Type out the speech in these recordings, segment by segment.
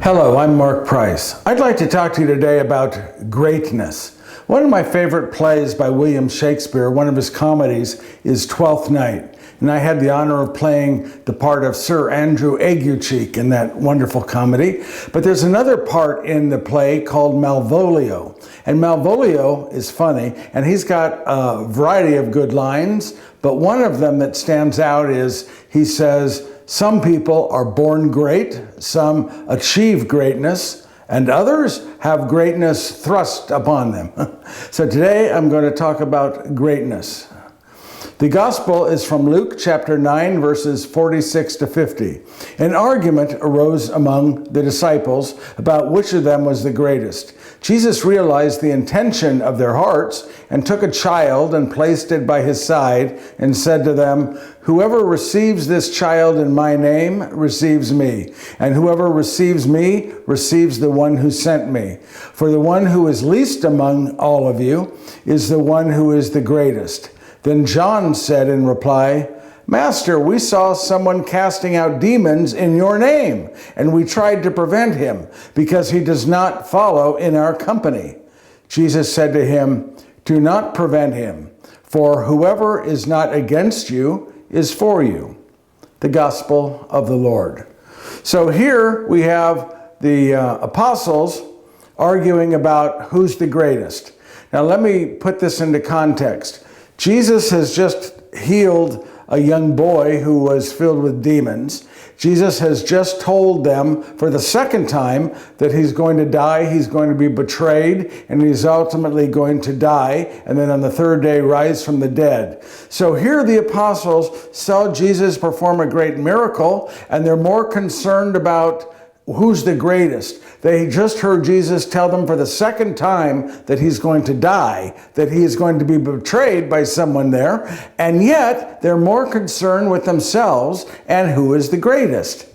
Hello, I'm Mark Price. I'd like to talk to you today about greatness. One of my favorite plays by William Shakespeare, one of his comedies, is Twelfth Night. And I had the honor of playing the part of Sir Andrew Aguecheek in that wonderful comedy. But there's another part in the play called Malvolio. And Malvolio is funny, and he's got a variety of good lines, but one of them that stands out is he says, "Some people are born great, some achieve greatness, and others have greatness thrust upon them." So today I'm going to talk about greatness. The gospel is from Luke chapter 9, verses 46 to 50. An argument arose among the disciples about which of them was the greatest. Jesus realized the intention of their hearts and took a child and placed it by his side and said to them, "Whoever receives this child in my name receives me, and whoever receives me receives the one who sent me. For the one who is least among all of you is the one who is the greatest." Then John said in reply, "Master, we saw someone casting out demons in your name, and we tried to prevent him because he does not follow in our company." Jesus said to him, "Do not prevent him, for whoever is not against you is for you." The gospel of the Lord. So here we have the apostles arguing about who's the greatest. Now let me put this into context. Jesus has just healed a young boy who was filled with demons. Jesus has just told them for the second time that he's going to die, he's going to be betrayed, and he's ultimately going to die, and then on the third day rise from the dead. So here the apostles saw Jesus perform a great miracle, and they're more concerned about who's the greatest. They just heard Jesus tell them for the second time that he's going to die, that he is going to be betrayed by someone there, and yet they're more concerned with themselves and who is the greatest.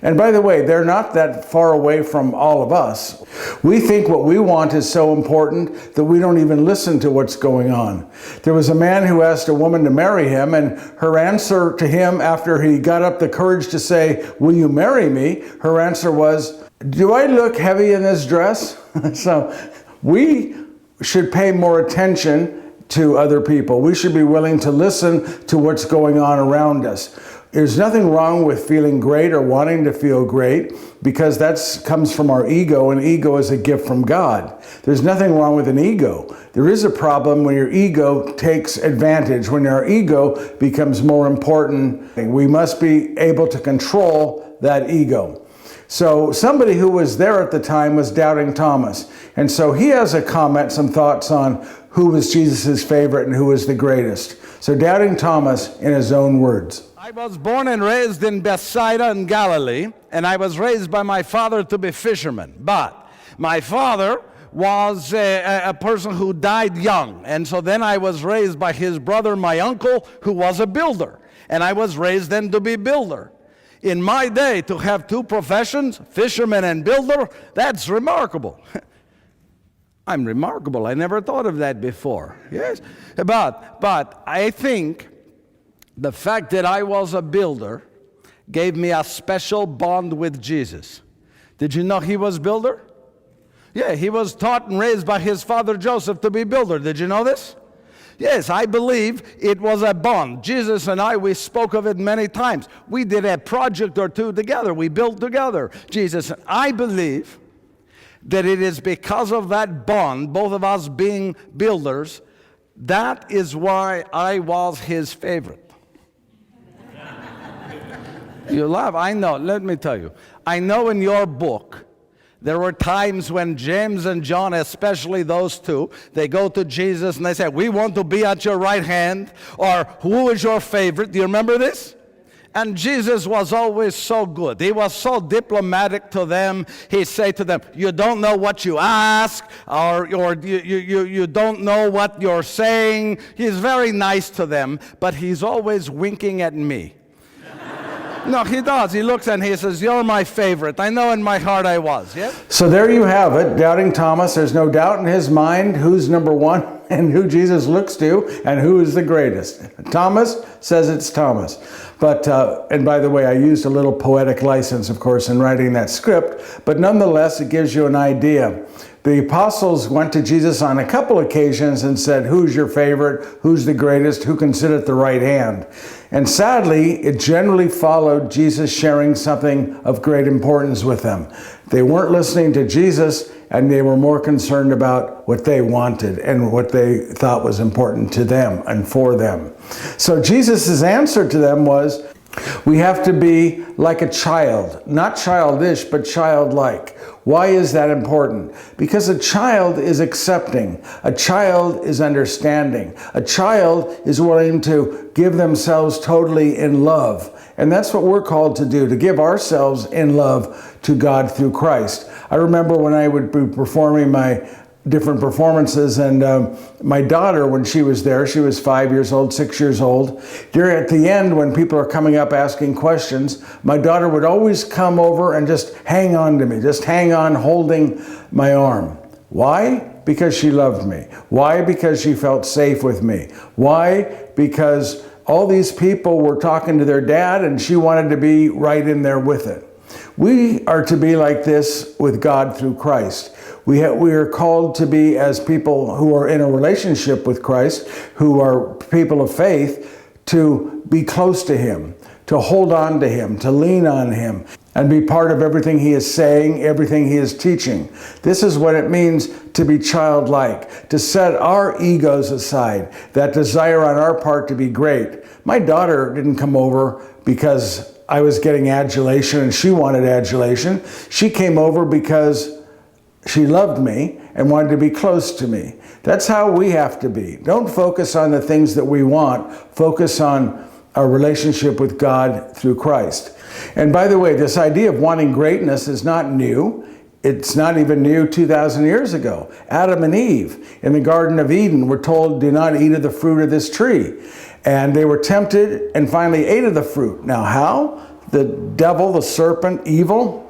And by the way, they're not that far away from all of us. We think what we want is so important that we don't even listen to what's going on. There was a man who asked a woman to marry him, and her answer to him after he got up the courage to say, "Will you marry me?" her answer was, "Do I look heavy in this dress?" So we should pay more attention to other people. We should be willing to listen to what's going on around us. There's nothing wrong with feeling great or wanting to feel great, because that comes from our ego, and ego is a gift from God. There's nothing wrong with an ego. There is a problem when your ego takes advantage, when our ego becomes more important. We must be able to control that ego. So somebody who was there at the time was Doubting Thomas. And so he has a comment, some thoughts on who was Jesus' favorite and who was the greatest. So Doubting Thomas in his own words. "I was born and raised in Bethsaida in Galilee, and I was raised by my father to be fisherman. But my father was a person who died young, and so then I was raised by his brother, my uncle, who was a builder, and I was raised then to be builder. In my day, to have two professions, fisherman and builder, that's remarkable." I'm remarkable. I never thought of that before. Yes, but I think the fact that I was a builder gave me a special bond with Jesus. Did you know he was builder? Yeah, he was taught and raised by his father Joseph to be builder. Did you know this? Yes, I believe it was a bond. Jesus and I, we spoke of it many times. We did a project or two together. We built together. Jesus, I believe that it is because of that bond, both of us being builders, that is why I was his favorite. You laugh. I know. Let me tell you. I know in your book, there were times when James and John, especially those two, they go to Jesus and they say, "We want to be at your right hand," or "Who is your favorite?" Do you remember this? And Jesus was always so good. He was so diplomatic to them. He'd say to them, "You don't know what you ask," or you don't know what you're saying. He's very nice to them, but he's always winking at me. No, he does. He looks and he says, "You're my favorite." I know in my heart I was, yes? So there you have it, Doubting Thomas. There's no doubt in his mind who's number one and who Jesus looks to and who is the greatest. Thomas says it's Thomas. But, and by the way, I used a little poetic license, of course, in writing that script, but nonetheless, it gives you an idea. The apostles went to Jesus on a couple occasions and said, who's your favorite? Who's the greatest? Who can sit at the right hand? And sadly, it generally followed Jesus sharing something of great importance with them. They weren't listening to Jesus, and they were more concerned about what they wanted and what they thought was important to them and for them. So Jesus' answer to them was, we have to be like a child, not childish, but childlike. Why is that important? Because a child is accepting. A child is understanding. A child is willing to give themselves totally in love. And that's what we're called to do, to give ourselves in love to God through Christ. I remember when I would be performing my different performances, and my daughter, when she was there, she was 5 years old, 6 years old. At the end, when people are coming up asking questions, my daughter would always come over and just hang on to me, just hang on holding my arm. Why? Because she loved me. Why? Because she felt safe with me. Why? Because all these people were talking to their dad and she wanted to be right in there with it. We are to be like this with God through Christ. We are called to be, as people who are in a relationship with Christ, who are people of faith, to be close to Him, to hold on to Him, to lean on Him, and be part of everything He is saying, everything He is teaching. This is what it means to be childlike, to set our egos aside, that desire on our part to be great. My daughter didn't come over because I was getting adulation and she wanted adulation. She came over because she loved me and wanted to be close to me. That's how we have to be. Don't focus on the things that we want. Focus on our relationship with God through Christ. And by the way, this idea of wanting greatness is not new. It's not even new 2,000 years ago. Adam and Eve in the Garden of Eden were told, do not eat of the fruit of this tree. And they were tempted and finally ate of the fruit. Now how? The devil, the serpent, evil,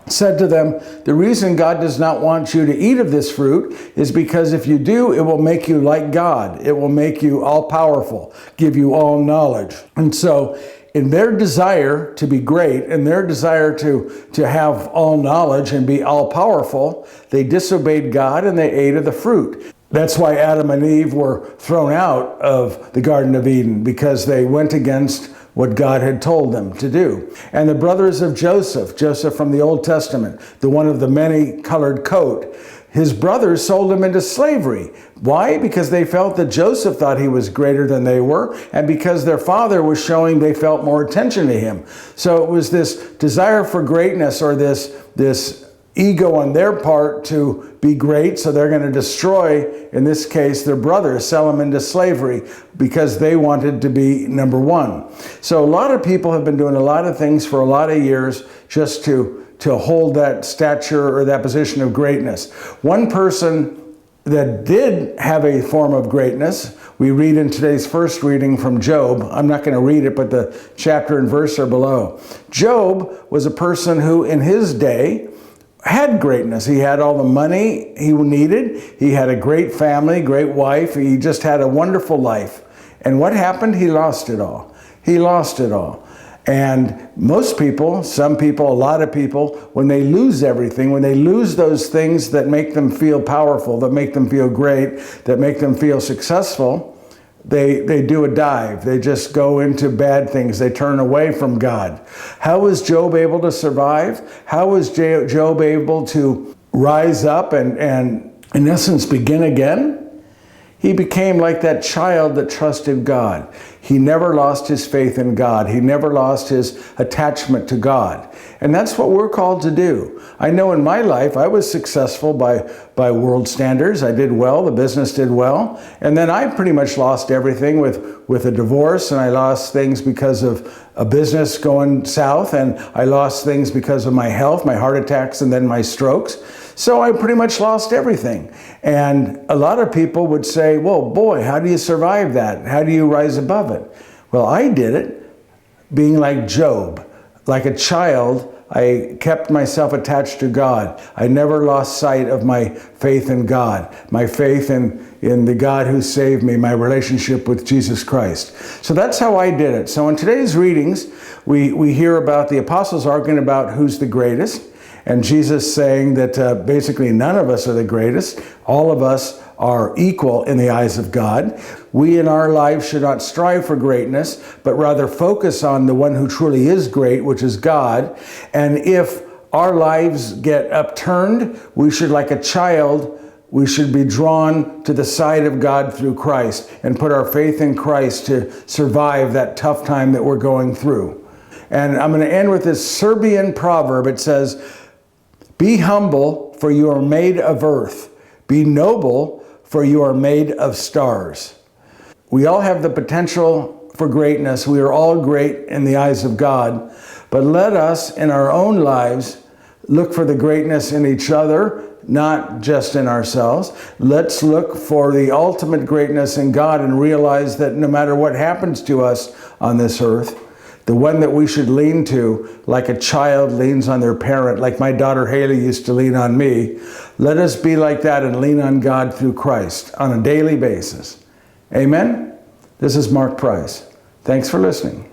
said to them, the reason God does not want you to eat of this fruit is because if you do, it will make you like God. It will make you all powerful, give you all knowledge. And so in their desire to be great, in their desire to have all knowledge and be all powerful, they disobeyed God and they ate of the fruit. That's why Adam and Eve were thrown out of the Garden of Eden, because they went against what God had told them to do. And the brothers of Joseph from the Old Testament, the one of the many-colored coat, his brothers sold him into slavery. Why? Because they felt that Joseph thought he was greater than they were, and because their father was showing they felt more attention to him. So it was this desire for greatness, or this ego on their part to be great, so they're going to destroy, in this case, their brothers, sell them into slavery because they wanted to be number one. So a lot of people have been doing a lot of things for a lot of years just to hold that stature or that position of greatness. One person that did have a form of greatness, we read in today's first reading from Job. I'm not going to read it, but the chapter and verse are below. Job was a person who, in his day, had greatness. He had all the money he needed. He had a great family, great wife. He just had a wonderful life. And what happened? He lost it all. He lost it all. And most people, some people, a lot of people, when they lose everything, when they lose those things that make them feel powerful, that make them feel great, that make them feel successful, they do a dive. They just go into bad things. They turn away from God. How was Job able to survive? How was Job able to rise up and in essence begin again? He became like that child that trusted God. He never lost his faith in God. He never lost his attachment to God. And that's what we're called to do. I know in my life, I was successful by world standards. I did well. The business did well. And then I pretty much lost everything with a divorce, and I lost things because of a business going south, and I lost things because of my health, my heart attacks, and then my strokes. So I pretty much lost everything. And a lot of people would say, well, boy, how do you survive that? How do you rise above it? Well, I did it being like Job. Like a child, I kept myself attached to God. I never lost sight of my faith in God, my faith in the God who saved me, my relationship with Jesus Christ. So that's how I did it. So in today's readings, we hear about the apostles arguing about who's the greatest, and Jesus saying that basically none of us are the greatest. All of us are equal in the eyes of God. We in our lives should not strive for greatness, but rather focus on the one who truly is great, which is God. And if our lives get upturned, we should, like a child, we should be drawn to the side of God through Christ and put our faith in Christ to survive that tough time that we're going through. And I'm going to end with this Serbian proverb. It says, "Be humble, for you are made of earth. Be noble, for you are made of stars." We all have the potential for greatness. We are all great in the eyes of God. But let us, in our own lives, look for the greatness in each other, not just in ourselves. Let's look for the ultimate greatness in God and realize that no matter what happens to us on this earth, the one that we should lean to, like a child leans on their parent, like my daughter Haley used to lean on me, let us be like that and lean on God through Christ on a daily basis. Amen? This is Mark Price. Thanks for listening.